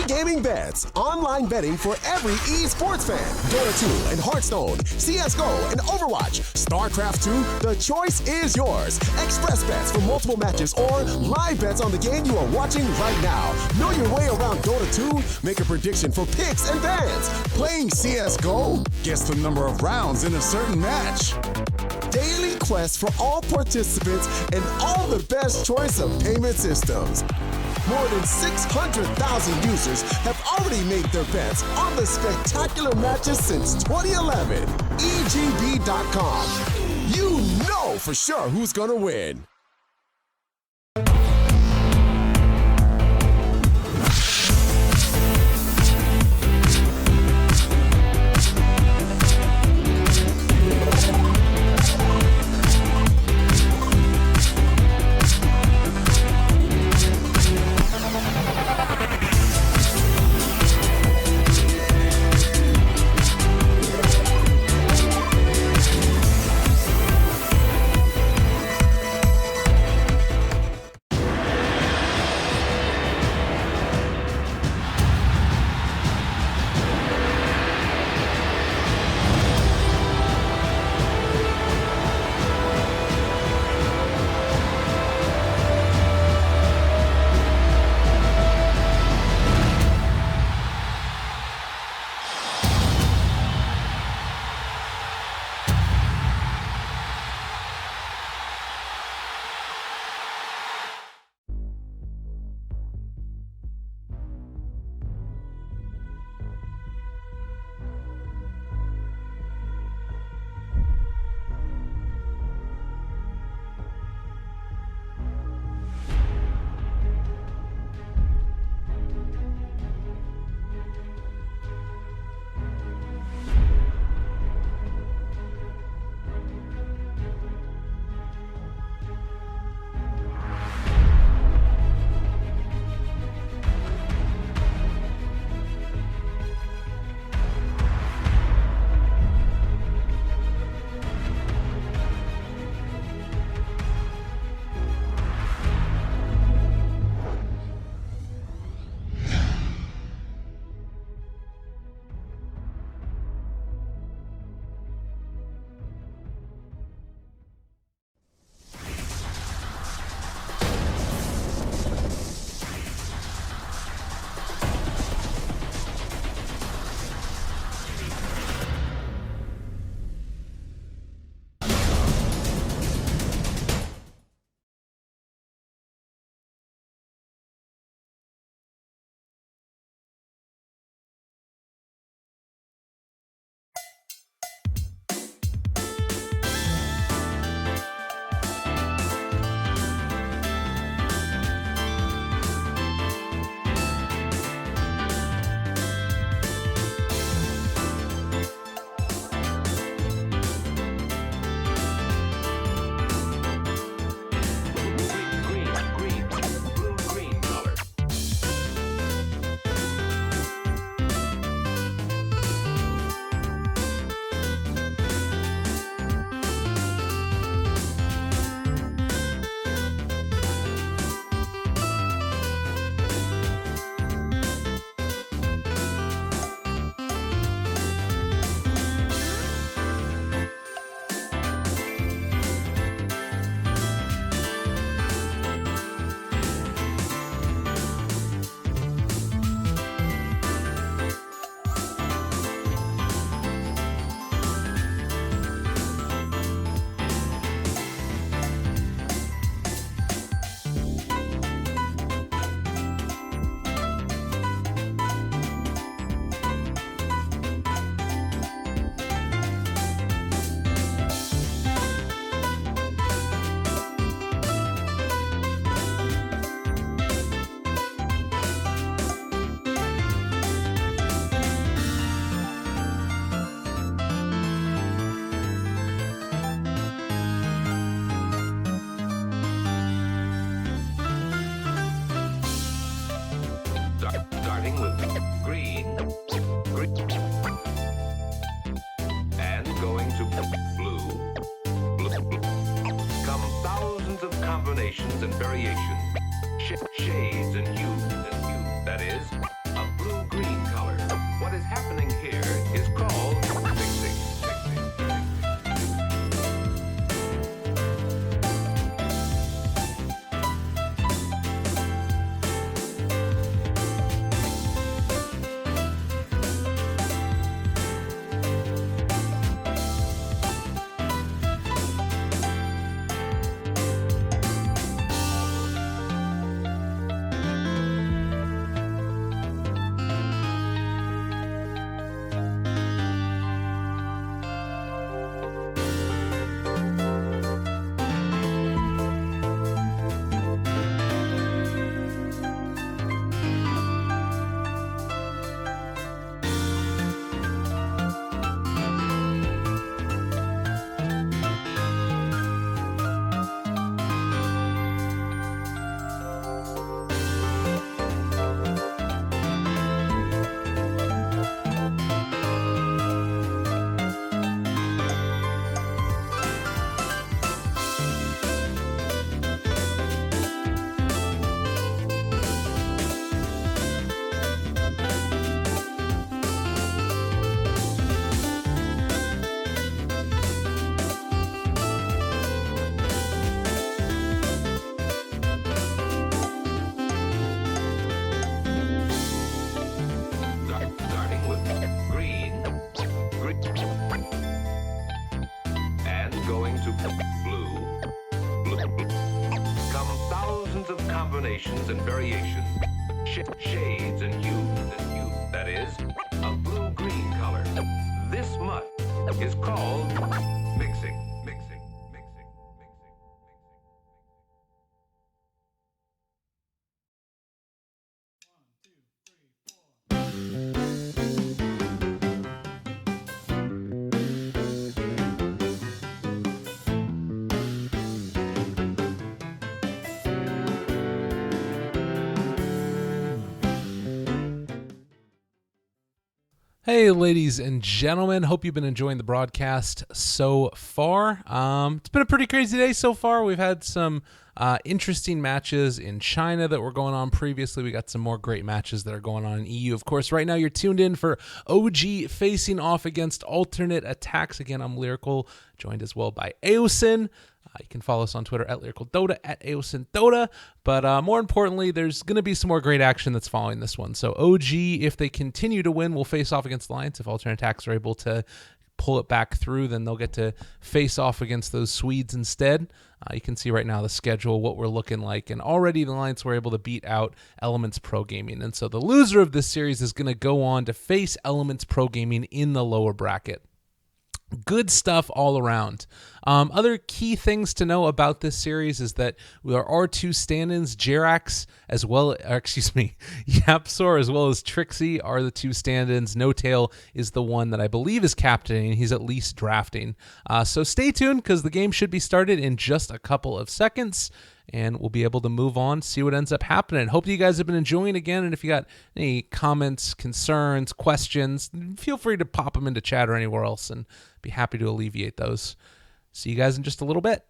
gaming bets, online betting for every esports fan. Dota 2 and Hearthstone, CSGO and Overwatch, StarCraft 2, the choice is yours. Express bets for multiple matches or live bets on the game you are watching right now. Know your way around Dota 2? Make a prediction for picks and bans. Playing CSGO? Guess the number of rounds in a certain match. Daily quest for all participants and all the best choice of payment systems. More than 600,000 users have already made their bets on the spectacular matches since 2011. EGB.com. You know for sure who's gonna win. combinations and variations, shades and hues. That is, a of combinations and variations, shades and hues that is, a blue-green color. This much is called mixing. Hey, ladies and gentlemen. Hope you've been enjoying the broadcast so far. It's been a pretty crazy day so far. We've had some interesting matches in China that were going on previously. We got some more great matches that are going on in EU. Of course, right now you're tuned in for OG facing off against alternate attacks. Again, I'm Lyrical, joined as well by Aosin. You can follow us on Twitter at LyricalDota, at AosinDota. But more importantly, there's going to be some more great action that's following this one. So OG, if they continue to win, will face off against Alliance. If alternate attacks are able to pull it back through, then they'll get to face off against those Swedes instead. You can see right now the schedule, what we're looking like. And already the Alliance were able to beat out Elements Pro Gaming. And so the loser of this series is going to go on to face Elements Pro Gaming in the lower bracket. Good stuff all around. Other key things to know about this series is that there are two stand-ins, Jerax Yapsor as well as Trixie are the two stand-ins. No Tail is the one that I believe is captaining. He's at least drafting. So stay tuned because the game should be started in just a couple of seconds. And we'll be able to move on, see what ends up happening. Hope you guys have been enjoying again. And if you got any comments, concerns, questions, feel free to pop them into chat or anywhere else and be happy to alleviate those. See you guys in just a little bit.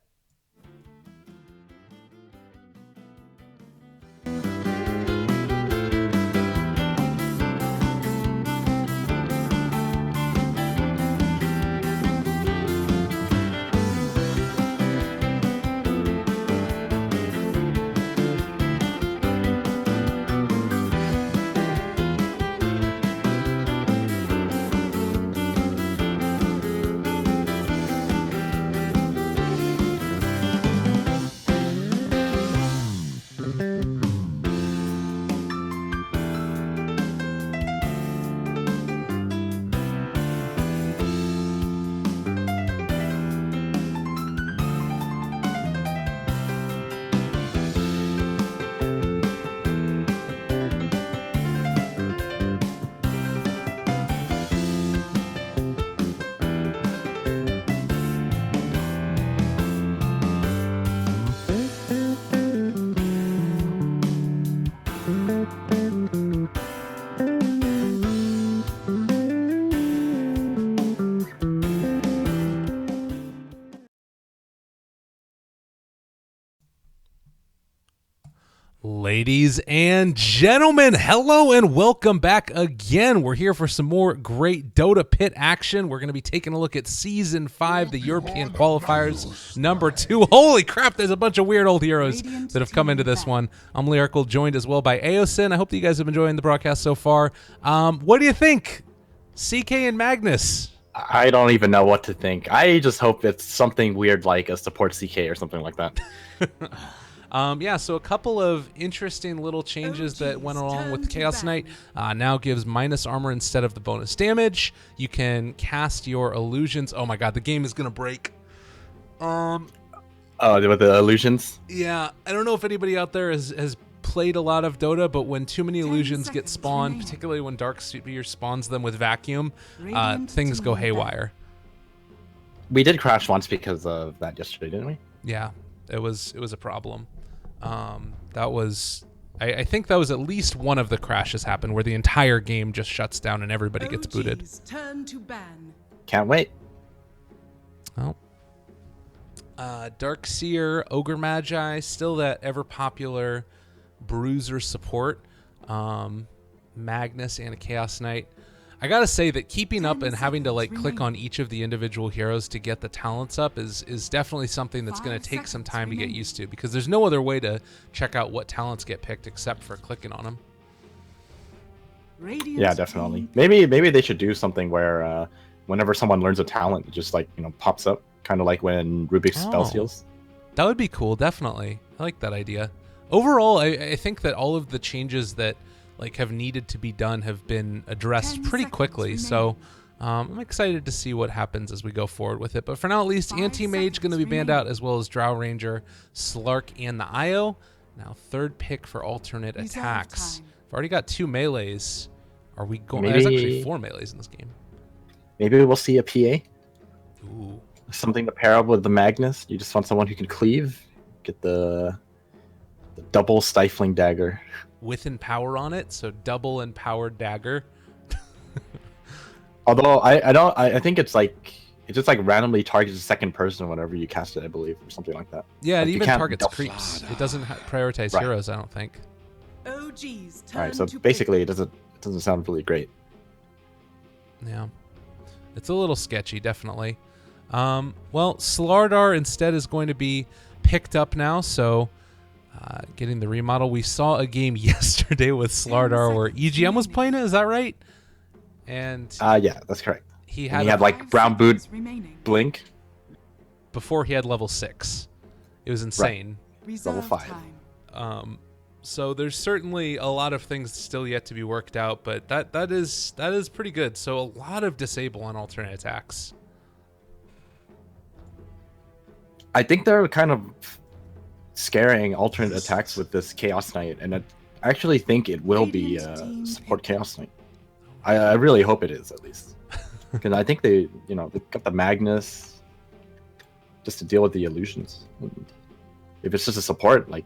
Ladies and gentlemen, hello and welcome back again. We're here for some more great Dota Pit action. We're going to be taking a look at Season 5, the European Qualifiers, number 2. Holy crap, there's a bunch of weird old heroes that have come into this one. I'm Lyrical, joined as well by Aosin. I hope that you guys have been enjoying the broadcast so far. What do you think? CK and Magnus. I don't even know what to think. I just hope it's something weird like a support CK or something like that. Yeah, so a couple of interesting little changes that went along with Chaos Knight. Now gives minus armor instead of the bonus damage. You can cast your illusions. Oh my god, the game is going to break. Oh, with the illusions? Yeah, I don't know if anybody out there has played a lot of Dota, but when too many illusions get spawned, particularly when Darkseer spawns them with vacuum, things go haywire. We did crash once because of that yesterday, didn't we? Yeah, it was a problem. That was, I think that was at least one of the crashes happened where the entire game just shuts down and everybody gets booted. Turn to ban. Can't wait. Well, Darkseer, Ogre Magi, still that ever popular bruiser support. Magnus and a Chaos Knight. I gotta say that keeping up and having to like click on each of the individual heroes to get the talents up is definitely something that's going to take some time to get used to, because there's no other way to check out what talents get picked except for clicking on them. Yeah, definitely. Maybe they should do something where whenever someone learns a talent, it just like, you know, pops up, kind of like when Rubik's spell seals. That would be cool, definitely. I like that idea. overall, I think that all of the changes that like have needed to be done have been addressed pretty quickly. So I'm excited to see what happens as we go forward with it. But for now, at least, Anti-Mage going to be banned out, as well as Drow Ranger, Slark, and the IO. Now, third pick for alternate attacks. I've already got 2 melees. Are we going? There's actually 4 melees in this game. Maybe we'll see a PA. Ooh. Something to pair up with the Magnus. You just want someone who can cleave. Get the double stifling dagger. With empower on it, so double empowered dagger. Although I think it's like it just like randomly targets a second person whenever you cast it, I believe, or something like that. Yeah, like it even targets creeps. It doesn't prioritize heroes, I don't think. OG's turn. All right, so basically it doesn't sound really great. Yeah, it's a little sketchy, definitely. Well, Slardar instead is going to be picked up now, so getting the remodel. We saw a game yesterday with Slardar where EGM was playing it. Is that right? And yeah, that's correct. He had had like brown boot blink before he had level 6. It was insane. Right. Level 5. So there's certainly a lot of things still yet to be worked out, but that is pretty good. So a lot of disable on alternate attacks. I think they're kind of scaring alternate attacks with this Chaos Knight, and I actually think it will be support Chaos Knight. I really hope it is, at least, because I think they got the Magnus just to deal with the illusions. And if it's just a support, like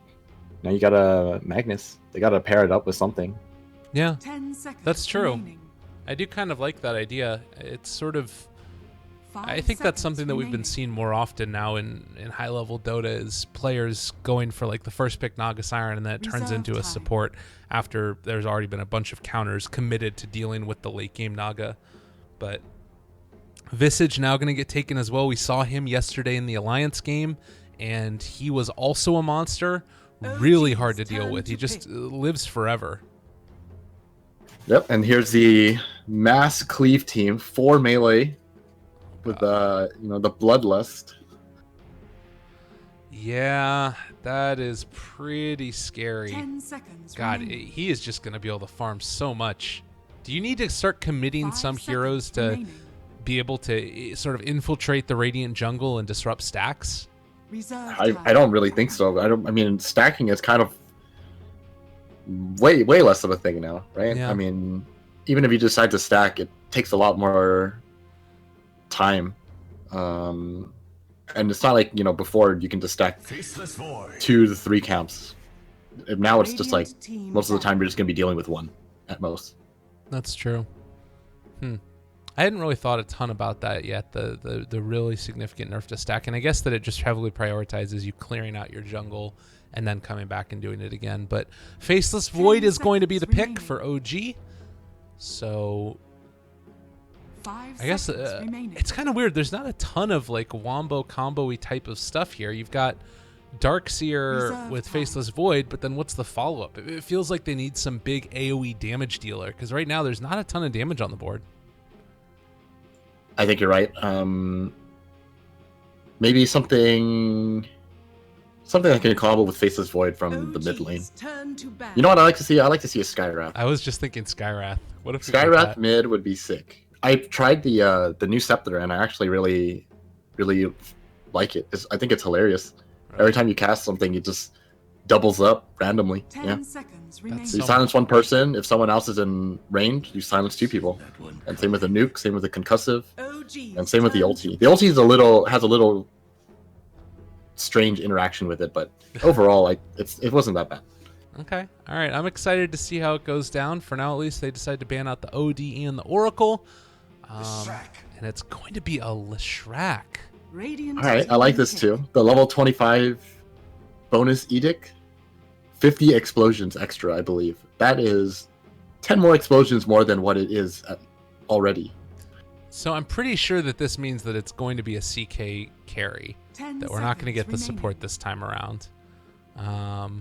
now you got a Magnus, they got to pair it up with something. Yeah, that's true. I do kind of like that idea. It's sort of, I think that's something that we've been seeing more often now in high-level Dota, is players going for like the first pick Naga Siren, and then it turns into a support after there's already been a bunch of counters committed to dealing with the late-game Naga. But Visage now going to get taken as well. We saw him yesterday in the Alliance game, and he was also a monster. Really hard to deal with. He just lives forever. Yep, and here's the mass cleave team, 4 melee with the bloodlust. Yeah, that is pretty scary. 10 seconds. God, he is just going to be able to farm so much. Do you need to start committing some heroes to be able to sort of infiltrate the Radiant jungle and disrupt stacks? I don't really think so. I mean, stacking is kind of way less of a thing now, right? Yeah. I mean, even if you decide to stack, it takes a lot more time. And it's not like, before you can just stack 2 to 3 camps. Now it's just like most of the time you're just going to be dealing with 1 at most. That's true. I hadn't really thought a ton about that yet, the really significant nerf to stack. And I guess that it just heavily prioritizes you clearing out your jungle and then coming back and doing it again. But Faceless Void is going to be the pick for OG. So I guess it's kind of weird. There's not a ton of like wombo combo-y type of stuff here. You've got Darkseer with Faceless Void, but then what's the follow-up? It feels like they need some big AoE damage dealer, because right now there's not a ton of damage on the board. I think you're right. Maybe something I can combo with Faceless Void from the mid lane. You know what I like to see? I like to see a Skywrath. I was just thinking Skywrath. What if Skywrath mid would be sick. I tried the new Scepter, and I actually really like it. I think it's hilarious. Right. Every time you cast something, it just doubles up randomly. 10 seconds remaining. So you silence 1 person. If someone else is in range, you silence 2 people. And same with the nuke, same with the concussive, and same with the ulti. The ulti has a little strange interaction with it, but overall, it wasn't that bad. Okay. All right. I'm excited to see how it goes down. For now, at least, they decided to ban out the OD and the Oracle. And it's going to be a Leshrac. All right. I like this too. The level 25 bonus edict. 50 explosions extra, I believe. That is 10 more explosions more than what it is already. So I'm pretty sure that this means that it's going to be a CK carry. That we're not going to get the support this time around. And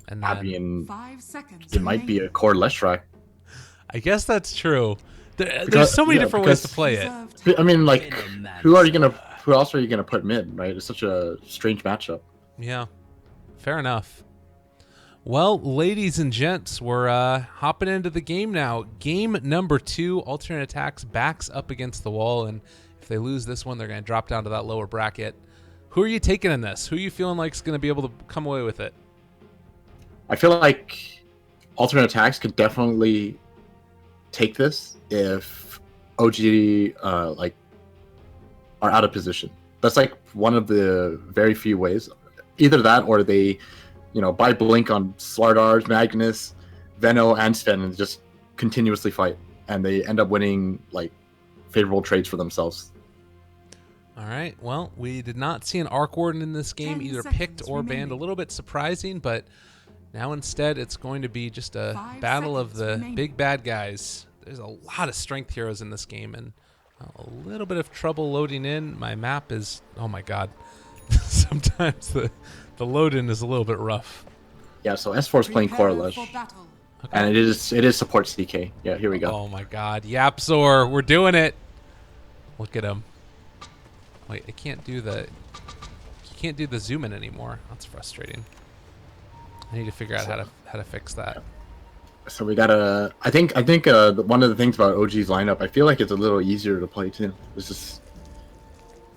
then, I mean, 5 seconds it might be a core Leshrac. I guess that's true. There's so many different ways to play it. I mean, like, who else are you gonna put mid, right? It's such a strange matchup. Yeah, fair enough. Well, ladies and gents, we're hopping into the game now. Game number 2, Alternate aTTaX backs up against the wall, and if they lose this one, they're going to drop down to that lower bracket. Who are you taking in this? Who are you feeling like is going to be able to come away with it? I feel like Alternate aTTaX could definitely take this if OG are out of position. That's like one of the very few ways. Either that or they, buy Blink on Slardars, Magnus, Venno, and Sven and just continuously fight. And they end up winning favorable trades for themselves. All right. Well, we did not see an Arc Warden in this game, 10 either seconds picked or banned. remaining. A little bit surprising, but now instead it's going to be just a 5 battle of seconds the remaining. big bad guys. There's a lot of strength heroes in this game, and a little bit of trouble loading in. My map is, oh my god. Sometimes the load-in is a little bit rough. Yeah, so S4 is playing Prepare Coralish, for battle. and it is support CK. Yeah, here we go. Oh my god. Yapzor, we're doing it. Look at him. Wait, I can't do the zoom in anymore. That's frustrating. I need to figure out how to fix that. So we gotta. I think one of the things about OG's lineup, I feel like it's a little easier to play too. There's just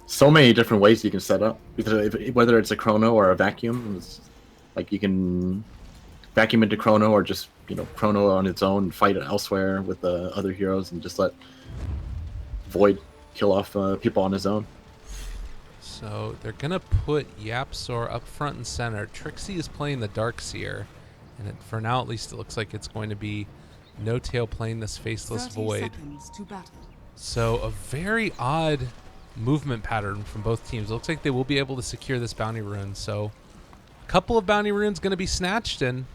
so many different ways you can set up, because whether it's a chrono or a vacuum, it's like you can vacuum into chrono or just chrono on its own, fight elsewhere with the other heroes, and just let Void kill off people on his own. So they're gonna put Yapzor up front and center. Trixie is playing the Darkseer, and for now at least it looks like it's going to be No Tail playing this Faceless 30 Void. seconds to battle. So a very odd movement pattern from both teams. It looks like they will be able to secure this bounty rune. So a couple of bounty runes going to be snatched, and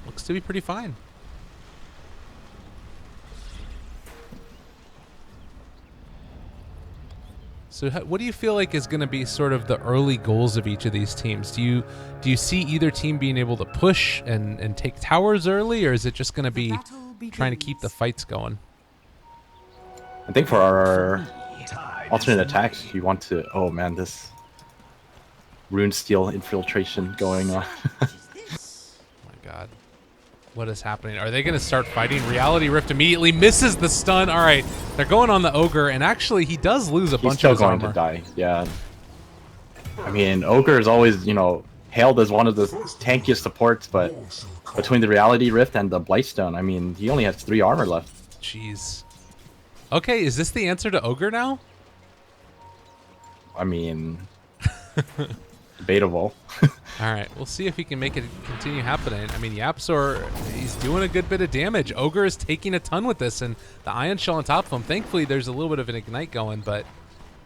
looks to be pretty fine. So what do you feel like is going to be sort of the early goals of each of these teams? Do you see either team being able to push and take towers early, or is it just going to be Battle trying to keep the begins. fights going? I think for our alternate aTTaX, you want to. Oh man, this rune steel infiltration going on. Oh my god. What is happening? Are they going to start fighting? Reality Rift immediately misses the stun. All right, they're going on the Ogre, and actually he does lose a He's bunch still of his going armor. to die. Yeah. I mean, Ogre is always, hailed as one of the tankiest supports, but between the Reality Rift and the Blightstone, I mean, he only has 3 armor left. Jeez. Okay, is this the answer to Ogre now? I mean, debatable. All right, we'll see if he can make it continue happening. I mean, Yapzor, he's doing a good bit of damage. Ogre is taking a ton with this, and the Ion Shell on top of him. Thankfully, there's a little bit of an Ignite going, but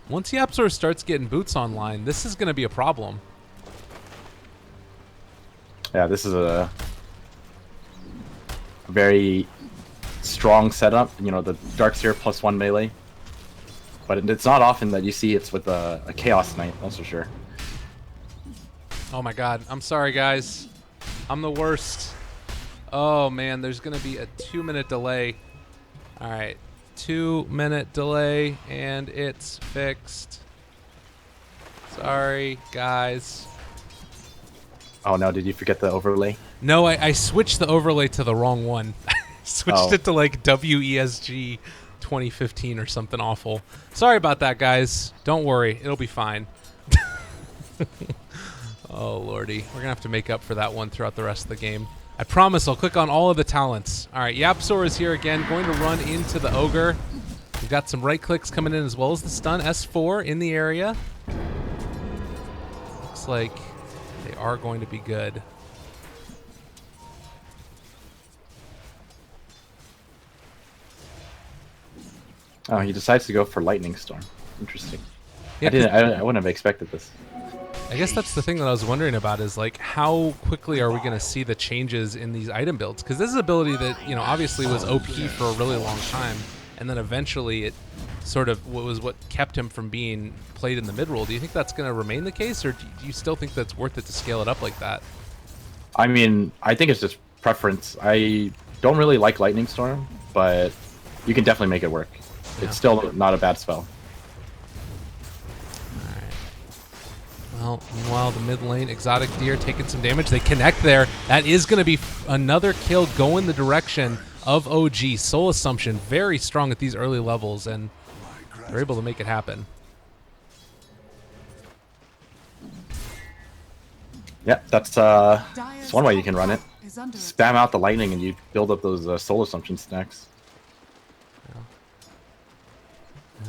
once Yapzor starts getting boots online, this is going to be a problem. Yeah, this is a very strong setup. The Darkseer +1 melee. But it's not often that you see it's with a Chaos Knight, that's for sure. Oh my god, I'm sorry guys. I'm the worst. Oh man, there's gonna be a 2-minute delay. Alright, 2-minute delay and it's fixed. Sorry guys. Oh no, did you forget the overlay? No, I switched the overlay to the wrong one. Switched Oh. it to like WESG 2015 or something awful. Sorry about that guys. Don't worry, it'll be fine. Oh lordy, we're gonna have to make up for that one throughout the rest of the game. I promise I'll click on all of the talents. All right, Yapzor is here again, going to run into the Ogre. We've got some right clicks coming in as well as the stun. S4 in the area. Looks like they are going to be good. Oh, he decides to go for Lightning Storm. Interesting. Yeah, I wouldn't have expected this. I guess that's the thing that I was wondering about is like how quickly are we going to see the changes in these item builds? Because this is an ability that obviously was OP for a really long time, and then eventually it sort of was what kept him from being played in the mid roll. Do you think that's going to remain the case, or do you still think that's worth it to scale it up like that? I mean, I think it's just preference. I don't really like Lightning Storm, but you can definitely make it work. Yeah. It's still not a bad spell. Well, meanwhile, the mid lane, Exotic Deer taking some damage. They connect there. That is going to be another kill going the direction of OG. Soul Assumption, very strong at these early levels, and they're able to make it happen. Yeah, that's one way you can run it. Spam out the lightning and you build up those Soul Assumption stacks.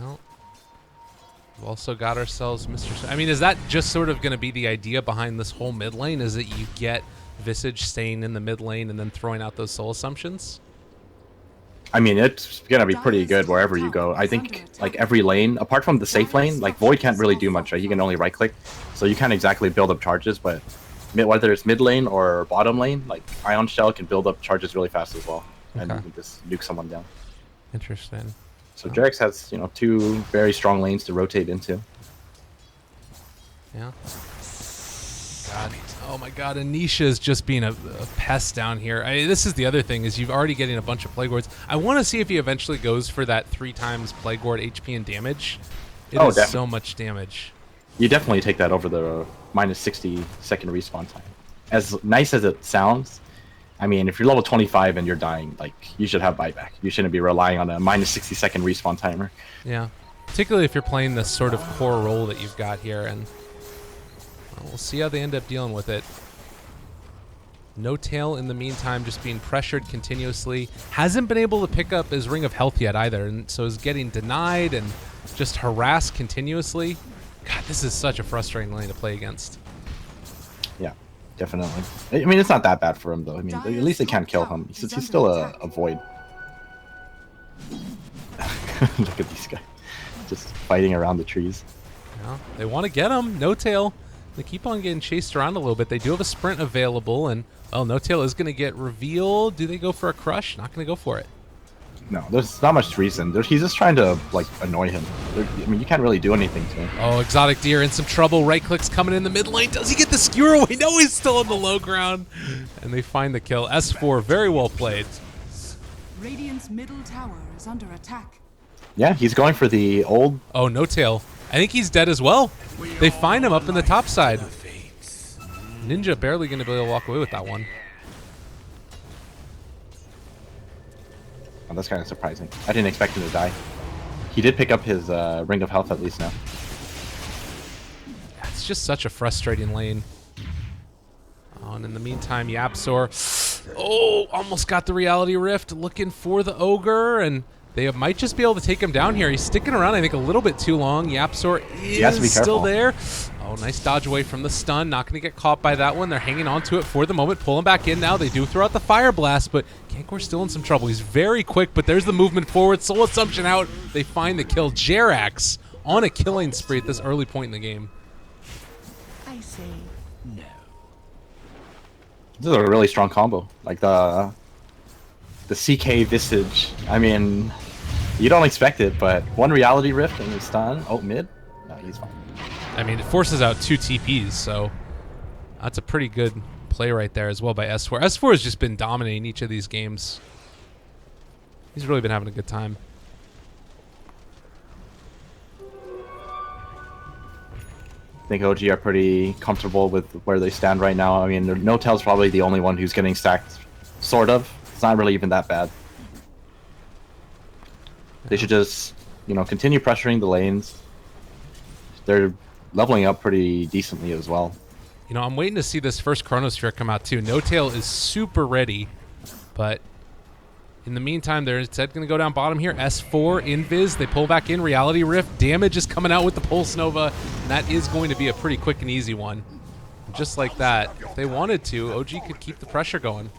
Well, we've also got ourselves Mr. I mean, is that just sort of going to be the idea behind this whole mid lane? Is that you get Visage staying in the mid lane and then throwing out those Soul Assumptions? I mean, it's gonna be pretty good wherever you go. I think like every lane, apart from the safe lane, like Void can't really do much. Right? He can only right click, so you can't exactly build up charges. But whether it's mid lane or bottom lane, like Ion Shell can build up charges really fast as well, and you can just nuke someone down. Interesting. So Jarex has, you know, 2 very strong lanes to rotate into. Yeah. God. Oh my God, Anisha is just being a pest down here. This is the other thing, is you've already getting a bunch of Plague Wards. I want to see if he eventually goes for that 3 times Plague Ward HP and damage. It is definitely. so much damage. You definitely take that over the minus 60-second respawn time. As nice as it sounds, I mean, if you're level 25 and you're dying, like, you should have buyback. You shouldn't be relying on a minus 60-second respawn timer. Yeah, particularly if you're playing this sort of core role that you've got here, and we'll see how they end up dealing with it. No Tail in the meantime, just being pressured continuously. Hasn't been able to pick up his Ring of Health yet either, and so is getting denied and just harassed continuously. God, this is such a frustrating lane to play against. Yeah, definitely. I mean, it's not that bad for him, though. I mean, at least they can't kill him. He's still a Void. Look at these guys. Just fighting around the trees. Yeah, they want to get him. No Tail. They keep on getting chased around a little bit. They do have a sprint available, and, well, No Tail is going to get revealed. Do they go for a crush? Not going to go for it. No, there's not much reason. He's just trying to, like, annoy him. I mean, you can't really do anything to him. Oh, Exotic Deer in some trouble. Right clicks coming in the mid lane. Does he get the skewer away? No, he's still on the low ground. And they find the kill. S4, very well played. Radiant's middle tower is under attack. Yeah, he's going for the old... Oh, No Tail. I think he's dead as well. They find him up in the top side. Ninja barely going to be able to walk away with that one. Oh, that's kind of surprising. I didn't expect him to die. He did pick up his Ring of Health at least now. It's just such a frustrating lane. Oh, and in the meantime, Yapsor, oh, almost got the Reality Rift, looking for the Ogre, and they might just be able to take him down here. He's sticking around, I think, a little bit too long. Yapsor is still there. Oh, nice dodge away from the stun. Not going to get caught by that one. They're hanging on to it for the moment. Pull him back in now. They do throw out the Fire Blast, but Gankor's still in some trouble. He's very quick, but there's the movement forward. Soul Assumption out. They find the kill. Jerax on a killing spree at this early point in the game. I say no. This is a really strong combo. Like the CK Visage. I mean, you don't expect it, but one Reality Rift and he's stun. Oh, mid? No, he's fine. I mean, it forces out 2 TPs, so that's a pretty good play right there as well by S4. S4 has just been dominating each of these games. He's really been having a good time. I think OG are pretty comfortable with where they stand right now. I mean, No Tail's probably the only one who's getting stacked, sort of. It's not really even that bad. They should just, you know, continue pressuring the lanes. They're leveling up pretty decently as well. You know, I'm waiting to see this first Chronosphere come out too. No Tail is super ready, but in the meantime, they're instead going to go down bottom here. S4, Invis, they pull back in. Reality Rift, damage is coming out with the Pulse Nova, and that is going to be a pretty quick and easy one. And just like that, if they wanted to, OG could keep the pressure going.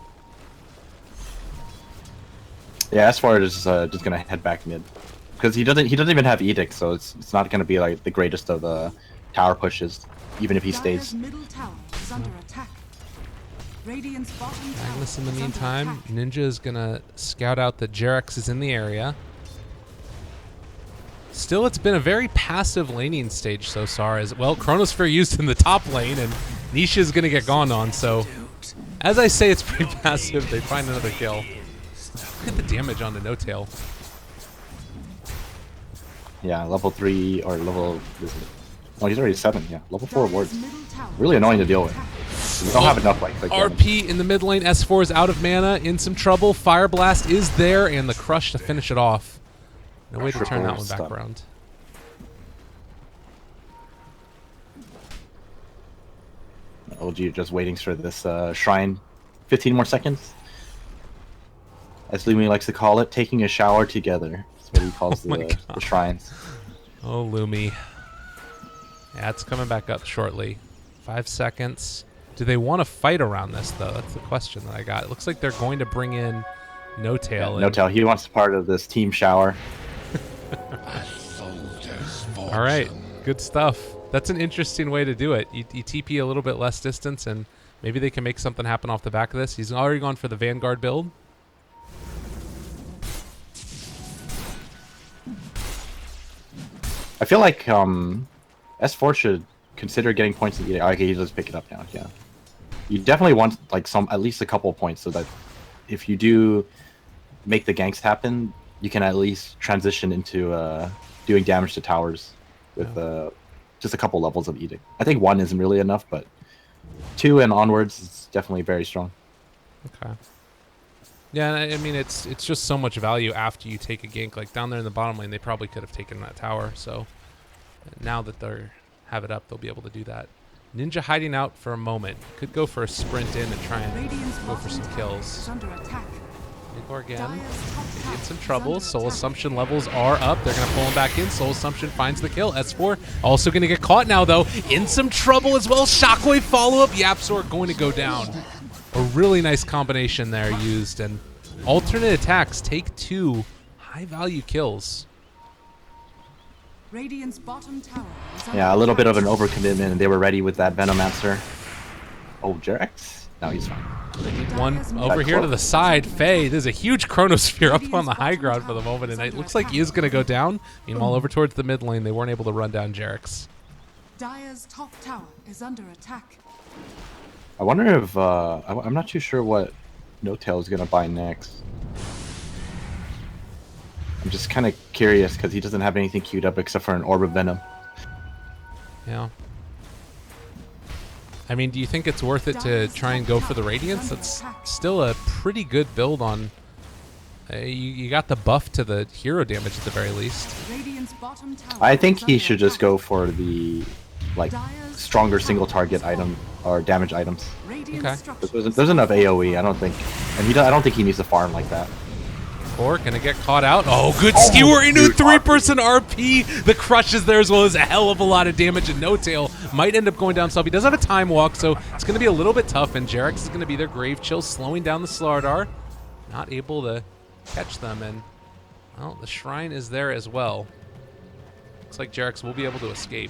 Yeah, S4 is just gonna head back mid because he doesn't even have Edict, so it's not gonna be like the greatest of tower pushes, even if he stays. Middle tower is under attack. Radiant's bottom tower Magnus in the is under meantime, attack. Ninja is gonna scout out that Jerax is in the area. Still, it's been a very passive laning stage so far. As well, Chronosphere used in the top lane, and Nisha is gonna get gone on. So, as I say, it's pretty passive. They find another kill. Look at the damage on the No Tail. Yeah, level 3 or level Oh, he's already 7. Yeah, level 4 Dire's wards. middle tower Really is annoying to under deal with. attack. We don't have enough like RP in the mid lane. S4 is out of mana, in some trouble. Fire Blast is there, and the Crush to finish it off. No way to turn that one back Stun. around. OG just waiting for this shrine. 15 more seconds. As Lumi likes to call it, taking a shower together. That's what he calls the shrines. Oh, Lumi. Yeah, it's coming back up shortly. 5 seconds. Do they want to fight around this, though? That's the question that I got. It looks like they're going to bring in No Tail. No Tail. He wants part of this team shower. All right. Good stuff. That's an interesting way to do it. You TP a little bit less distance, and maybe they can make something happen off the back of this. He's already gone for the Vanguard build. I feel like S4 should consider getting points in the okay, he does pick it up now, yeah. You definitely want like at least a couple of points so that if you do make the ganks happen, you can at least transition into doing damage to towers with just a couple levels of edict. I think 1 isn't really enough, but 2 and onwards is definitely very strong. Okay. Yeah, I mean it's just so much value after you take a gank. Like down there in the bottom lane, they probably could have taken that tower. So now that they have it up, they'll be able to do that. Ninja hiding out for a moment. Could go for a sprint in and try and go for some kills. Igor again. Maybe in some trouble. Soul Assumption levels are up. They're going to pull him back in. Soul Assumption finds the kill. S4 also going to get caught now, though. In some trouble as well. Shockwave follow-up. Yapsor going to go down. A really nice combination there used. And alternate attacks take 2 high-value kills. Radiant's bottom tower is under Yeah, a little bit of attack. an overcommitment, and they were ready with that Venomancer. Oh, Jerex? No, he's fine. One over here to the side. Faye, there's a huge Chronosphere up on the high ground for the moment, and it looks like he is going to go down. Meanwhile, over towards the mid lane, they weren't able to run down Jerex. Dire's top tower is under attack. I wonder if I'm not too sure what No Tail is gonna buy next. I'm just kind of curious because he doesn't have anything queued up except for an Orb of Venom. Yeah. I mean, do you think it's worth it to try and go for the Radiance? That's still a pretty good build on... you got the buff to the hero damage at the very least. Radiant's bottom tower I think is he under should just attack. go for the stronger single target item or damage items. Radiant Okay. structures There's enough AOE. I don't think, and I don't think he needs to farm like that. Or gonna get caught out. Oh, good skewer into a 3-person RP. The crush is there as well as a hell of a lot of damage, and No Tail might end up going down himself. He does have a time walk, so it's gonna be a little bit tough, and Jerex is gonna be their Grave Chill, slowing down the Slardar. Not able to catch them, and well, the Shrine is there as well. Looks like Jerex will be able to escape.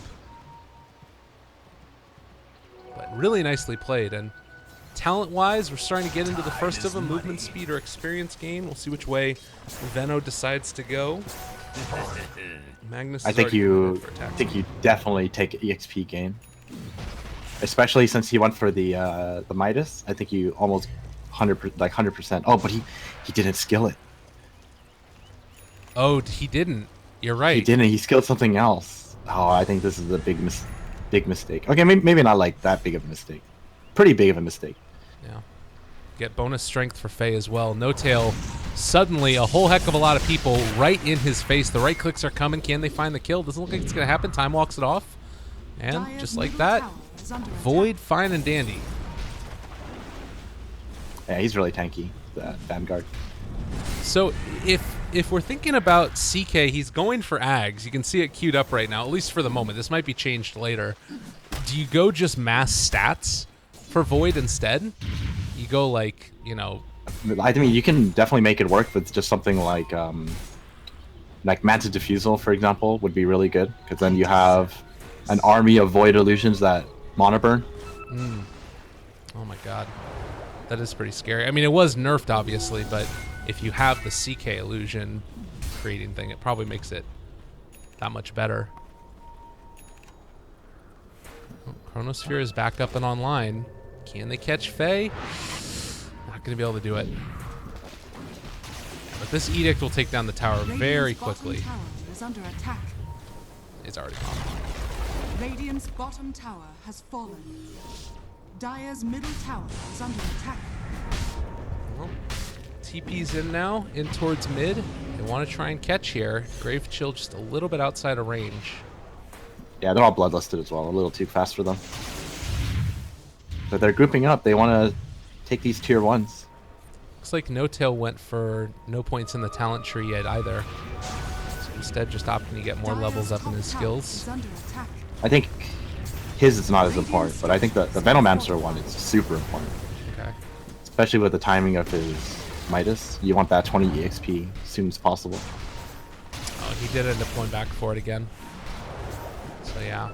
But really nicely played, and talent-wise, we're starting to get into the first of them, movement speed or experience gain. We'll see which way Veno decides to go. Magnus. I think you definitely take EXP gain, especially since he went for the Midas. I think you almost 100%. Oh, but he didn't skill it. Oh, he didn't. You're right. He didn't. He skilled something else. Oh, I think this is a big mistake. Okay, maybe not like that big of a mistake. Pretty big of a mistake. Yeah. Get bonus strength for Faye as well. No Tail, suddenly a whole heck of a lot of people right in his face. The right clicks are coming. Can they find the kill? Doesn't look like it's going to happen. Time walks it off. And Dire's just like middle that, tower is under Void, attack. fine and dandy. Yeah, he's really tanky, that Vanguard. So if we're thinking about CK, he's going for Ags. You can see it queued up right now, at least for the moment. This might be changed later. Do you go just mass stats for Void instead? You go like, you know... I mean, you can definitely make it work with just something like Mantis Diffusal, for example, would be really good. Because then you have an army of Void Illusions that monoburn. Oh my god. That is pretty scary. I mean, it was nerfed, obviously, but if you have the CK illusion creating thing, it probably makes it that much better. Oh, Chronosphere is back up and online. Can they catch Faye? Not going to be able to do it. But this Edict will take down the tower very Radiant's bottom quickly. tower is under attack. It's already gone. Radiant's bottom tower has fallen. Dire's middle tower is under attack. Well, TP's in now, in towards mid. They want to try and catch here. Grave Chill just a little bit outside of range. Yeah, they're all bloodlusted as well. A little too fast for them. But they're grouping up. They want to take these tier 1s. Looks like No Tail went for no points in the talent tree yet either. So instead just opting to get more levels up in his skills. I think his is not as important, but I think the Venomancer one is super important. Okay. Especially with the timing of his Midas. You want that 20 EXP as soon as possible. Oh, he did end up going back for it again. So yeah.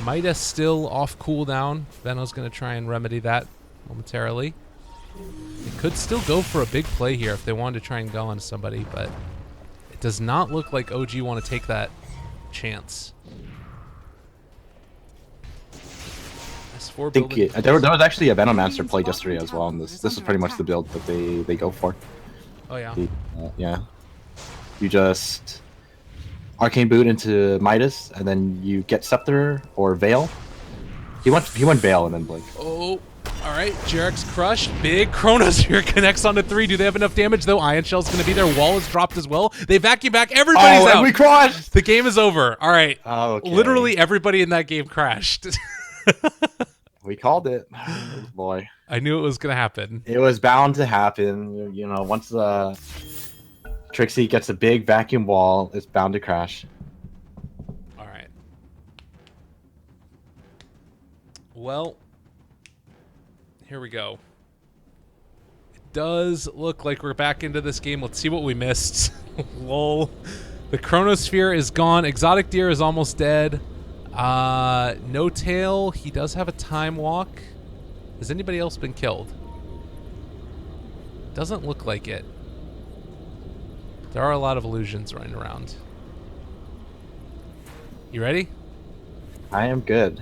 Midas still off cooldown. Veno's going to try and remedy that momentarily. They could still go for a big play here if they wanted to try and go on somebody, but it does not look like OG want to take that chance. I think there was actually a Venomancer play yesterday as well, and this is pretty much the build that they go for. Oh yeah. Yeah. You just Arcane Boot into Midas, and then you get Scepter or Veil. He went Veil and then Blink. Oh, all right. Jarek's crushed. Big Chronosphere connects onto 3. Do they have enough damage though? Ion Shell's going to be there. Wall is dropped as well. They vacuum back. Everybody's out. And we crashed. The game is over. All right. Okay. Literally everybody in that game crashed. We called it. Oh, boy. I knew it was going to happen. It was bound to happen. You know, once Trixie gets a big vacuum wall, it's bound to crash. All right. Well, here we go. It does look like we're back into this game. Let's see what we missed. Lol. The Chronosphere is gone. Exotic Deer is almost dead. No Tail, he does have a time walk. Has anybody else been killed? Doesn't look like it. There are a lot of illusions running around. You ready? I am good.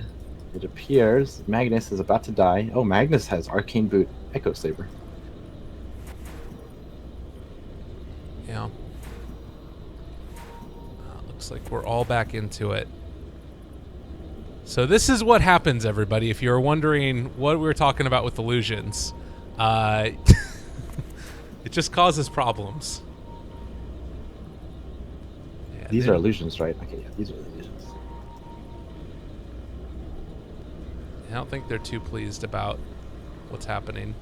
It appears Magnus is about to die. Oh, Magnus has Arcane Boot Echo Saber. Yeah. Looks like we're all back into it. So this is what happens, everybody. If you're wondering what we were talking about with illusions, it just causes problems. Yeah, These are illusions, right? Okay, yeah, these are illusions. I don't think they're too pleased about what's happening.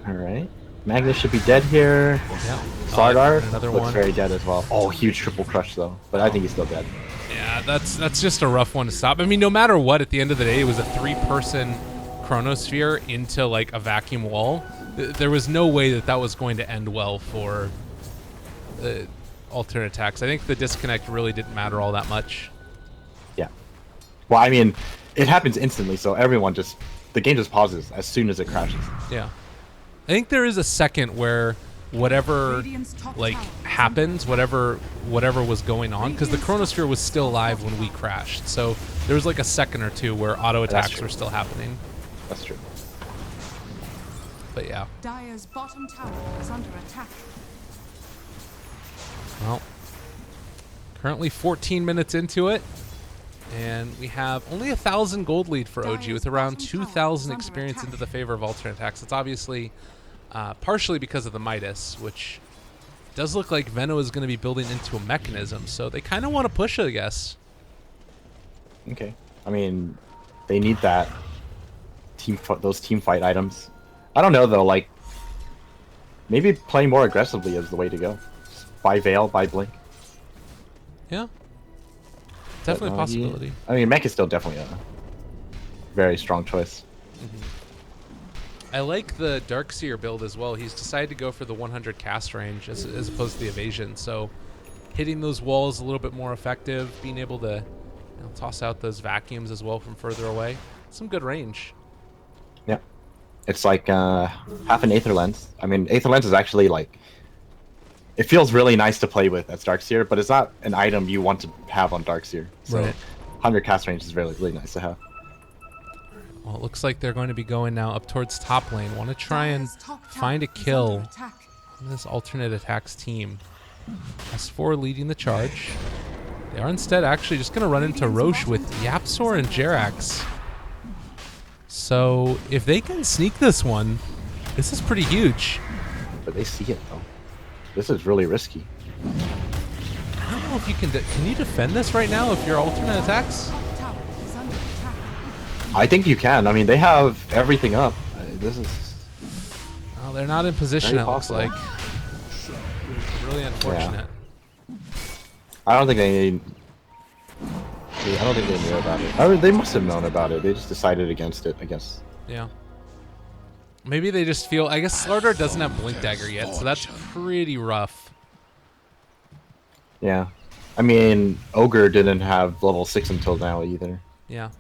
All right. Magnus should be dead here. Yeah. Sardar another looks one. very dead as well. Oh, huge triple crush though, but I think he's still dead. Yeah, that's just a rough one to stop. I mean, no matter what, at the end of the day, it was a 3-person Chronosphere into like a vacuum wall. There was no way that was going to end well for alternate attacks. I think the disconnect really didn't matter all that much. Yeah. Well, I mean, it happens instantly, so the game just pauses as soon as it crashes. Yeah. I think there is a second where whatever like happens, whatever was going on, because the Chronosphere was still live when we crashed. So there was like a second or two where auto attacks were still happening. That's true. But yeah. Dire's bottom tower is under attack. Well, currently 14 minutes into it, and we have only 1,000 gold lead for OG with around 2,000 experience into the favor of alternate attacks. It's obviously partially because of the Midas, which does look like Veno is going to be building into a mechanism, so they kind of want to push it, I guess. Okay. I mean, they need that those team fight items. I don't know though, like maybe playing more aggressively is the way to go. Just buy Veil, buy Blink. Yeah. Definitely a possibility. I mean, Mech is still definitely a very strong choice. I like the Darkseer build as well. He's decided to go for the 100 cast range as opposed to the evasion. So hitting those walls a little bit more effective, being able to toss out those vacuums as well from further away. Some good range. Yeah. It's like half an Aether Lens. I mean, Aether Lens is actually like, it feels really nice to play with as Darkseer, but it's not an item you want to have on Darkseer. So Right. 100 cast range is really nice to have. Well, it looks like they're going to be going now up towards top lane. Want to try and find a kill. this alternate attacks team. S4 leading the charge. They are instead actually just going to run into Roche with Yapsor and Jerax. So if they can sneak this one, this is pretty huge. But they see it though. This is really risky. I don't know if you can you defend this right now if you're alternate attacks? Tower is under attack. I think you can. I mean, they have everything up. This is Well, they're not in position, very it looks possible. like. Really unfortunate. I don't think they knew about it. I mean, they must have known about it. They just decided against it, I guess. Yeah. Maybe they just feel... I guess Slardar doesn't have Blink Dagger yet, so that's pretty rough. Yeah. I mean, Ogre didn't have level 6 until now either. Yeah.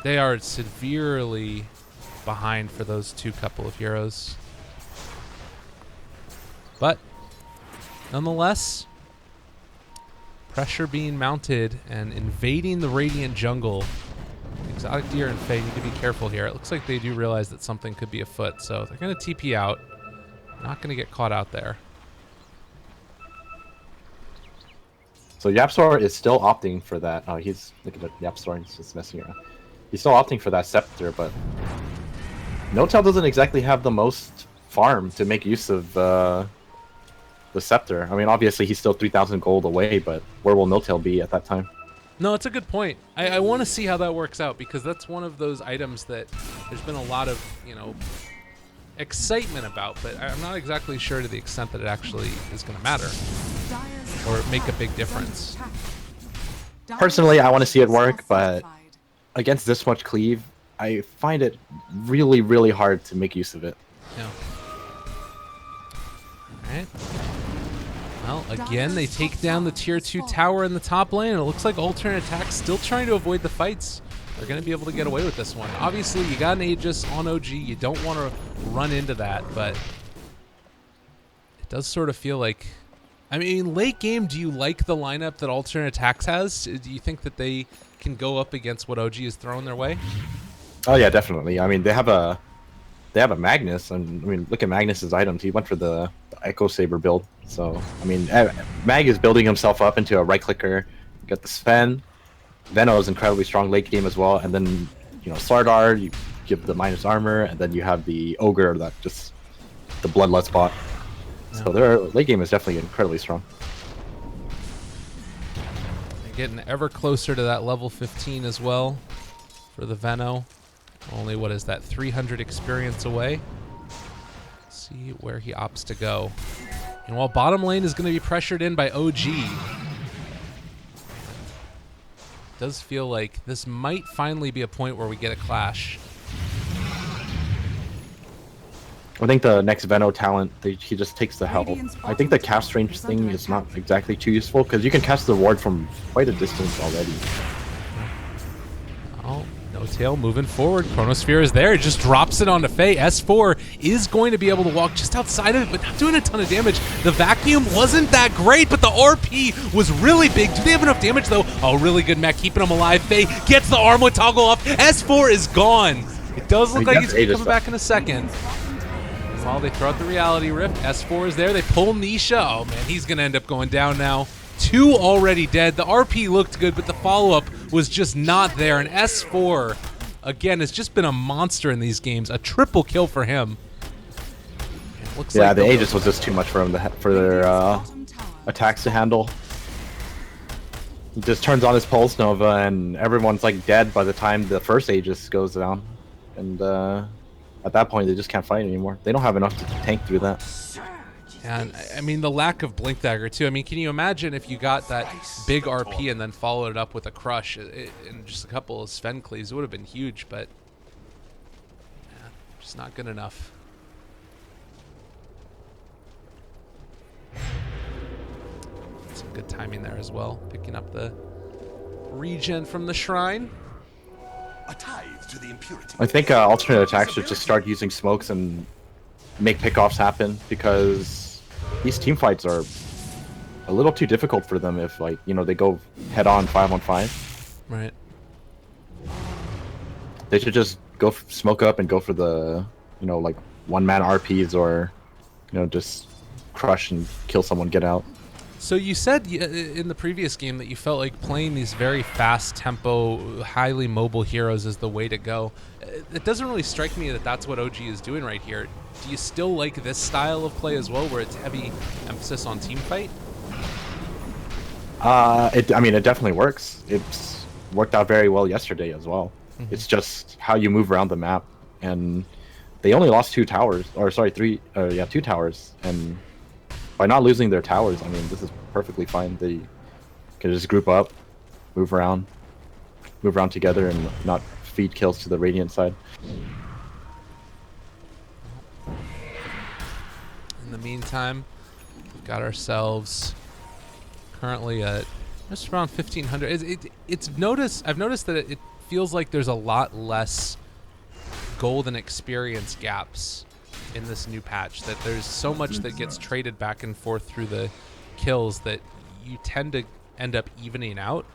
They are severely behind for those couple of heroes. But, nonetheless, pressure being mounted and invading the Radiant jungle. Exotic Deer and Faye need to be careful here. It looks like they do realize that something could be afoot, so they're going to TP out. Not going to get caught out there. So Yapsor is still opting for that. Oh, he's looking at Yapsor. He's just messing around. He's still opting for that scepter, but No-Tail doesn't exactly have the most farm to make use of the scepter. I mean, obviously he's still 3,000 gold away, but where will No-Tail be at that time? No, it's a good point. I want to see how that works out because that's one of those items that there's been a lot of, excitement about, but I'm not exactly sure to the extent that it actually is going to matter or make a big difference. Personally, I want to see it work, but against this much cleave, I find it really, really hard to make use of it. Yeah. Alright. Well, again, they take down the tier 2 tower in the top lane, and it looks like alternate attack still trying to avoid the fights. They're going to be able to get away with this one. Obviously, you got an Aegis on OG. You don't want to run into that, but it does sort of feel like... I mean, late game, do you like the lineup that alternate attacks has? Do you think that they can go up against what OG is throwing their way? Oh yeah, definitely. I mean, they have a Magnus, and I mean, look at Magnus's items. He went for the Echo Saber build. So I mean, Mag is building himself up into a right clicker. You got the Sven. Veno is incredibly strong late game as well, and then Slardar, you give the minus armor, and then you have the Ogre that just the bloodlust bot. Yeah. So their late game is definitely incredibly strong. They're getting ever closer to that level 15 as well for the Veno. Only, what is that, 300 experience away? Let's see where he opts to go. And while bottom lane is going to be pressured in by OG, it does feel like this might finally be a point where we get a clash. I think the next Veno talent, he just takes the health. I think the cast range thing is not exactly too useful, because you can cast the ward from quite a distance already. Oh, No-Tail moving forward. Chronosphere is there. It just drops it onto Faye. S4 is going to be able to walk just outside of it, but not doing a ton of damage. The vacuum wasn't that great, but the RP was really big. Do they have enough damage, though? Oh, really good mech, keeping him alive. Faye gets the arm with toggle off. S4 is gone. It does look like he's coming back in a second. While they throw out the reality rift, S4 is there. They pull Nisha. Oh, man, he's going to end up going down now. 2 already dead. The RP looked good, but the follow-up was just not there. And S4, again, has just been a monster in these games. A triple kill for him. It looks like the Aegis was just too much for him for their attacks to handle. He just turns on his Pulse Nova, and everyone's like dead by the time the first Aegis goes down. And at that point, they just can't fight anymore. They don't have enough to tank through that. And I mean, the lack of Blink Dagger, too. I mean, can you imagine if you got that big RP and then followed it up with a crush and just a couple of Sven cleaves? It would have been huge, but yeah, just not good enough. Some good timing there as well, picking up the regen from the shrine. A tithe to the impurity. I think alternate attacks should just start using smokes and make pickoffs happen, because these team fights are a little too difficult for them if, like, they go head-on 5-on-5. Right. They should just go smoke up and go for the, like, one-man RPs or just crush and kill someone, get out. So you said in the previous game that you felt like playing these very fast tempo, highly mobile heroes is the way to go. It doesn't really strike me that that's what OG is doing right here. Do you still like this style of play as well, where it's heavy emphasis on team fight? I mean, it definitely works. It's worked out very well yesterday as well. Mm-hmm. It's just how you move around the map, and they only lost 2 towers, or sorry, 2 towers, and by not losing their towers, I mean, this is perfectly fine. They can just group up, move around together, and not feed kills to the Radiant side. In the meantime, we've got ourselves currently at just around 1,500. I've noticed that it feels like there's a lot less gold and experience gaps in this new patch, that there's so much that gets traded back and forth through the kills that you tend to end up evening out.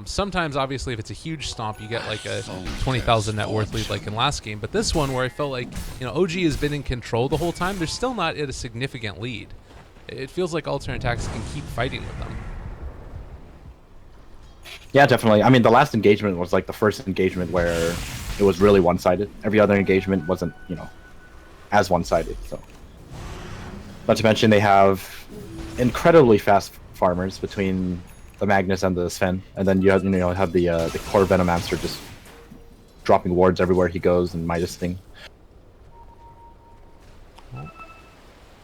Sometimes, obviously, if it's a huge stomp, you get like a 20,000 net worth lead like in last game. But this one, where I felt like OG has been in control the whole time, they're still not at a significant lead. It feels like alternate attacks can keep fighting with them. Yeah, definitely. I mean, the last engagement was like the first engagement where it was really one-sided. Every other engagement wasn't, as one-sided. So, not to mention they have incredibly fast farmers between the Magnus and the Sven, and then you have the core Venomancer just dropping wards everywhere he goes and Midas thing.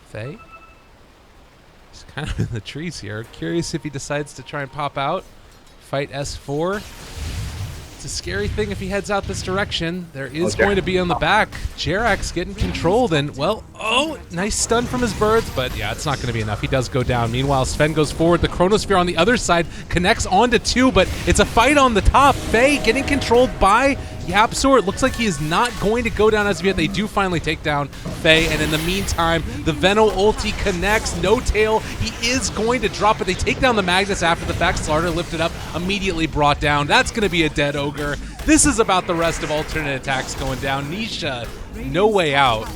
Faye? He's kind of in the trees here. Curious if he decides to try and pop out, fight S4. It's a scary thing if he heads out this direction. There is going to be on the back. Jerax getting controlled, and, well, nice stun from his birds, but yeah, it's not going to be enough. He does go down. Meanwhile, Sven goes forward. The Chronosphere on the other side connects onto 2, but it's a fight on the top. Faye getting controlled by YapzOr. It looks like he is not going to go down as of yet. They do finally take down Faye, and in the meantime, the Veno ulti connects. No tail. He is going to drop it. They take down the Magnus after the fact. Slarder lifted up, immediately brought down. That's going to be a dead Ogre. This is about the rest of alternate attacks going down. Nisha, no way out.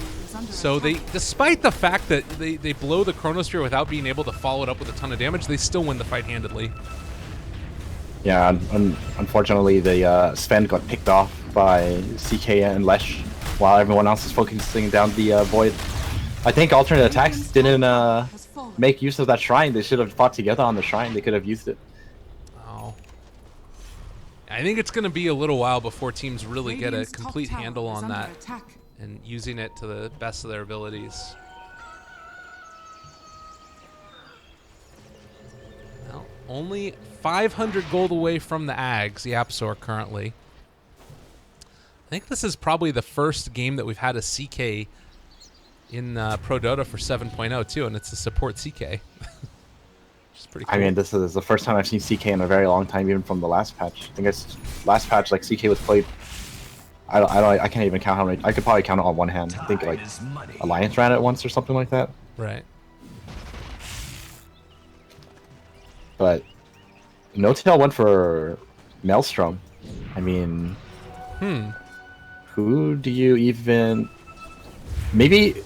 So they, despite the fact that they blow the Chronosphere without being able to follow it up with a ton of damage, they still win the fight handedly. Yeah, unfortunately, the Sven got picked off by CK and Lesh, while everyone else is focusing down the Void. I think alternate attacks didn't make use of that shrine. They should have fought together on the shrine. They could have used it. Oh. I think it's going to be a little while before teams really get a complete handle on that and using it to the best of their abilities. Well, only 500 gold away from the Ags, YapzOr currently. I think this is probably the first game that we've had a CK in Pro Dota for 7.0 too, and it's a support CK. Which is pretty cool. I mean, this is the first time I've seen CK in a very long time, even from the last patch. I think it's last patch, like CK was played. I can't even count how many. I could probably count it on one hand. I think like Alliance ran it once or something like that. Right. But no tail went for Maelstrom. I mean, who do you even? Maybe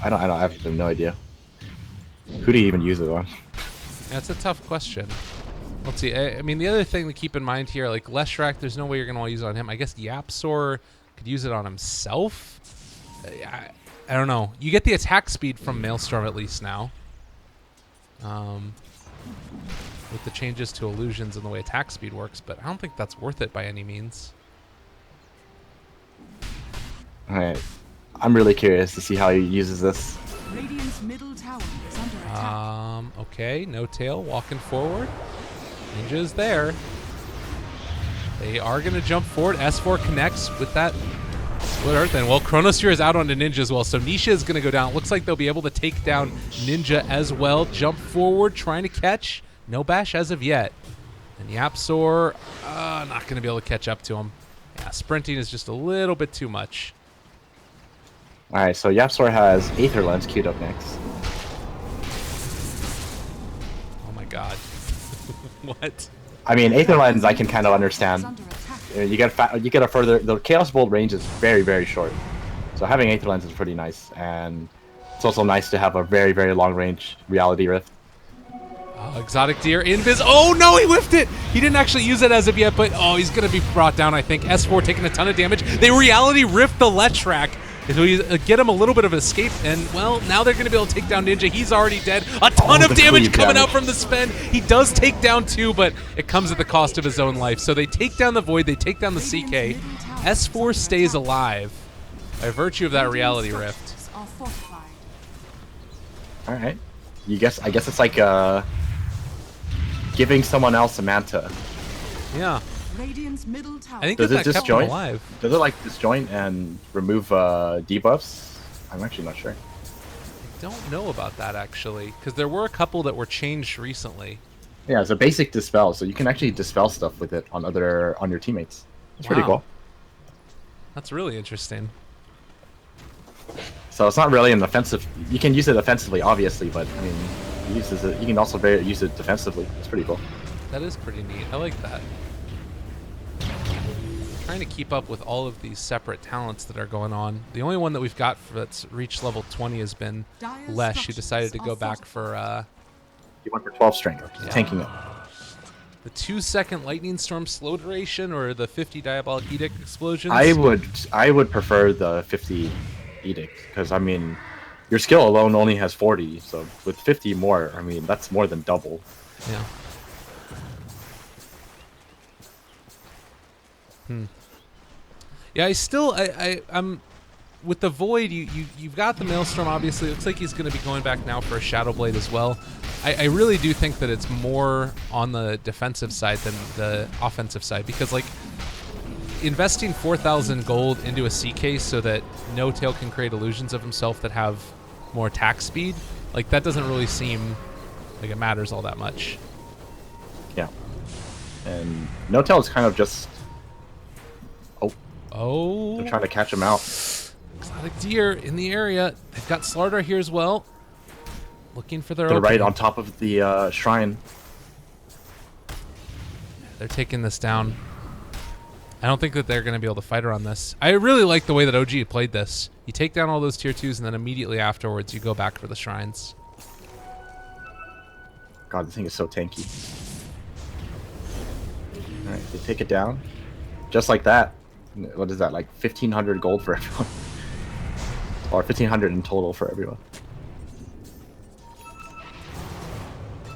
I don't. I have no idea. Who do you even use it on? That's a tough question. Let's see. I mean, the other thing to keep in mind here, like Leshrac, there's no way you're going to want to use it on him. I guess YapzOr could use it on himself. I don't know. You get the attack speed from Maelstrom at least now. With the changes to illusions and the way attack speed works, but I don't think that's worth it by any means. Alright. I'm really curious to see how he uses this. Radiant's middle tower is under attack. Okay, no tail, walking forward. Ninja is there. They are going to jump forward. S4 connects with that split earth. And, well, Chronosphere is out onto Ninja as well. So Nisha is going to go down. It looks like they'll be able to take down Ninja as well. Jump forward, trying to catch. No bash as of yet. And YapzOr, not going to be able to catch up to him. Yeah, sprinting is just a little bit too much. Alright, so YapzOr has Aether Lens queued up next. Oh my god. What? I mean, Aether Lens I can kind of understand. You get a further. The Chaos Bolt range is very, very short, so having Aether Lens is pretty nice. And It's also nice to have a very, very long range reality rift. Exotic Deer invis. Oh no, he whiffed it. He didn't actually use it as of yet, but oh, he's gonna be brought down. I think S4 taking a ton of damage. They reality rift the Lechrak. So we get him a little bit of escape, and well, now they're gonna be able to take down Ninja. He's already dead. A ton of damage coming out from the spin. He does take down 2, but it comes at the cost of his own life. So they take down the Void. They take down the CK. S4 stays alive by virtue of that reality rift. All right. I guess it's like giving someone else a Manta. Yeah. Radiant's middle tower. I think Does it that kept him disjoint? alive. Does it like disjoint and remove debuffs? I'm actually not sure. I don't know about that actually, because there were a couple that were changed recently. Yeah, it's a basic dispel, so you can actually dispel stuff with it on your teammates. It's pretty Wow. cool. That's really interesting. So it's not really an offensive. You can use it offensively, obviously, but I mean, you can also use it defensively. It's pretty cool. That is pretty neat. I like that. Trying to keep up with all of these separate talents that are going on. The only one that we've got that's reached level 20 has been Lesh, who decided to go back for He went for 12 strength, tanking it. the 2-second lightning storm slow duration or the 50 diabolic edict explosions. I would prefer the 50 edict because I mean, your skill alone only has 40, so with 50 more, I mean that's more than double. Yeah. Yeah, I'm with the Void. You've got the Maelstrom. Obviously, it looks like he's going to be going back now for a Shadow Blade as well. I really do think that it's more on the defensive side than the offensive side because like investing 4,000 gold into a CK so that No Tail can create illusions of himself that have more attack speed, like that doesn't really seem like it matters all that much. Yeah, and No Tail is kind of just. Oh, They're trying to catch him out. Exotic Deer in the area. They've got Slardar here as well. Looking for their They're opening. right on top of the shrine. They're taking this down. I don't think that they're going to be able to fight around this. I really like the way that OG played this. You take down all those tier 2s, and then immediately afterwards, you go back for the shrines. God, this thing is so tanky. Alright, they take it down. Just like that. What is that, like 1,500 gold for everyone? Or 1,500 in total for everyone.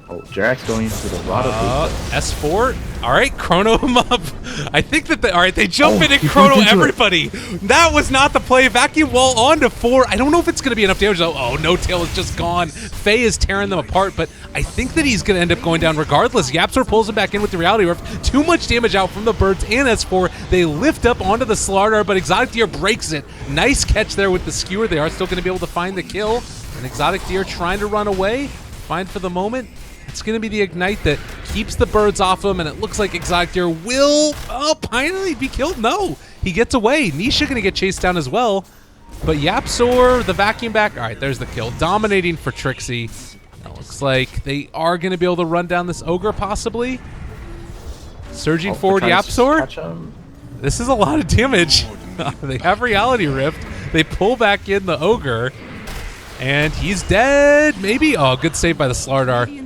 Oh, Jarek's going into the Rod of S4. All right, chrono him up. I think that all right, they jump in and he chrono jumped into everybody. That was not the play. Vacuum wall on to 4. I don't know if it's going to be enough damage though. Oh, No Tail is just gone. Faye is tearing them apart, but I think that he's going to end up going down regardless. Yapsor pulls him back in with the reality rift. Too much damage out from the birds and S4. They lift up onto the Slardar, but Exotic Deer breaks it. Nice catch there with the skewer. They are still going to be able to find the kill. And Exotic Deer trying to run away. Fine for the moment. It's going to be the Ignite that keeps the birds off him, and it looks like Exotic Deer will finally be killed. No, he gets away. Nisha going to get chased down as well. But Yapsor, the vacuum back. All right, there's the kill. Dominating for Trixie. It looks like they are going to be able to run down this Ogre, possibly. Surging forward, Yapsor. This is a lot of damage. They have Reality Rift. They pull back in the Ogre. And he's dead, maybe? Oh, good save by the Slardar.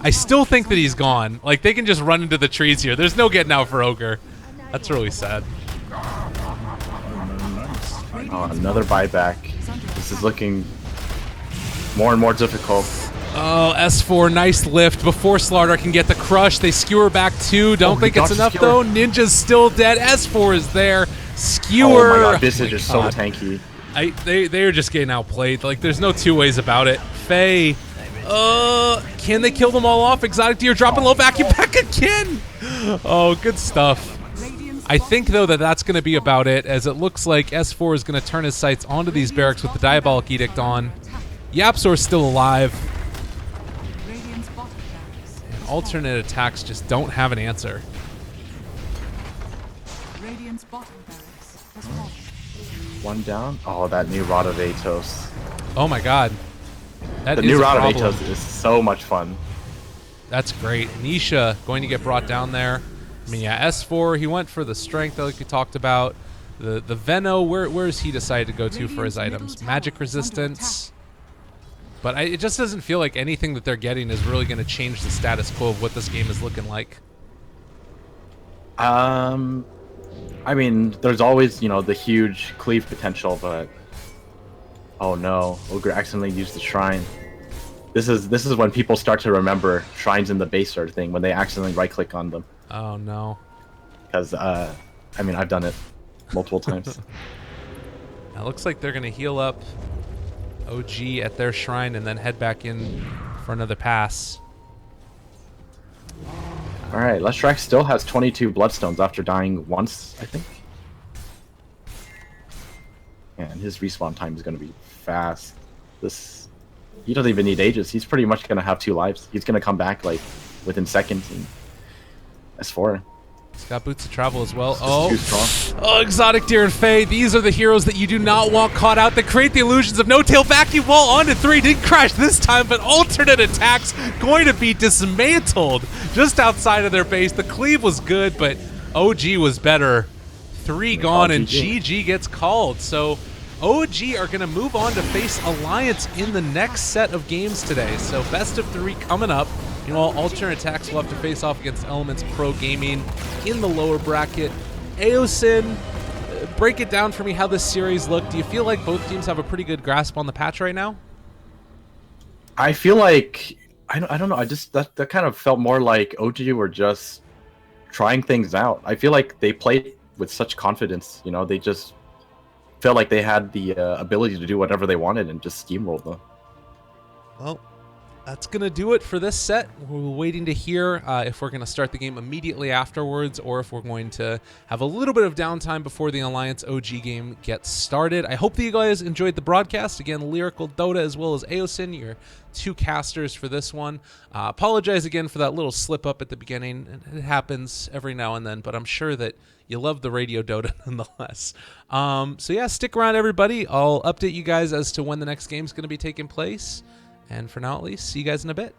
I still think that he's gone. Like, they can just run into the trees here. There's no getting out for Ogre. That's really sad. Oh, another buyback. This is looking more and more difficult. Oh, S4, nice lift. Before Slardar can get the crush, they skewer back 2. Don't think it's enough, though. Ninja's still dead. S4 is there. Skewer. Oh my god, this is just so tanky. They are just getting outplayed. Like, there's no two ways about it. Faye, can they kill them all off? Exotic Deer dropping low, vacuum back again. Oh, good stuff. I think, though, that that's going to be about it, as it looks like S4 is going to turn his sights onto these barracks with the Diabolic Edict on. Yapsor's still alive. And alternate attacks just don't have an answer. One down. Oh, that new Rod of Atos. Oh my god. The new Rod of Atos is so much fun. That's great. Nisha going to get brought down there. I mean, yeah, S4, he went for the strength like we talked about. The Veno, where's he decided to go to for his items? Magic resistance. But it just doesn't feel like anything that they're getting is really going to change the status quo of what this game is looking like. I mean, there's always, the huge cleave potential, but oh no, Ogre accidentally used the shrine. This is when people start to remember shrines in the base sort of thing, when they accidentally right-click on them. Oh no. Because, I mean, I've done it multiple times. It looks like they're going to heal up OG at their shrine and then head back in for another pass. Alright, Leshrac still has 22 Bloodstones after dying once, I think. And his respawn time is going to be fast. He doesn't even need Aegis. He's pretty much going to have 2 lives. He's going to come back, like, within seconds. And S4. He's got Boots of Travel as well. Too strong. Oh, Exotic Deer and Faye. These are the heroes that you do not want caught out that create the illusions of no-tail vacuum wall onto 3. Didn't crash this time, but alternate attacks going to be dismantled just outside of their base. The cleave was good, but OG was better. 3 gone, and GG gets called. So OG are going to move on to face Alliance in the next set of games today. So best of 3 coming up. Meanwhile, alternate attacks will have to face off against Elements Pro Gaming in the lower bracket. Aosin, break it down for me how this series looked. Do you feel like both teams have a pretty good grasp on the patch right now? I feel like I don't know. That kind of felt more like OG were just trying things out. I feel like they played with such confidence. They just felt like they had the ability to do whatever they wanted and just steamrolled them. Well, that's going to do it for this set. We're waiting to hear if we're going to start the game immediately afterwards or if we're going to have a little bit of downtime before the Alliance OG game gets started. I hope that you guys enjoyed the broadcast. Again, Lyrical, Dota, as well as Aosin, your 2 casters for this one. Apologize again for that little slip up at the beginning. It happens every now and then, but I'm sure that you love the radio Dota nonetheless. So yeah, stick around, everybody. I'll update you guys as to when the next game is going to be taking place. And for now, at least, see you guys in a bit.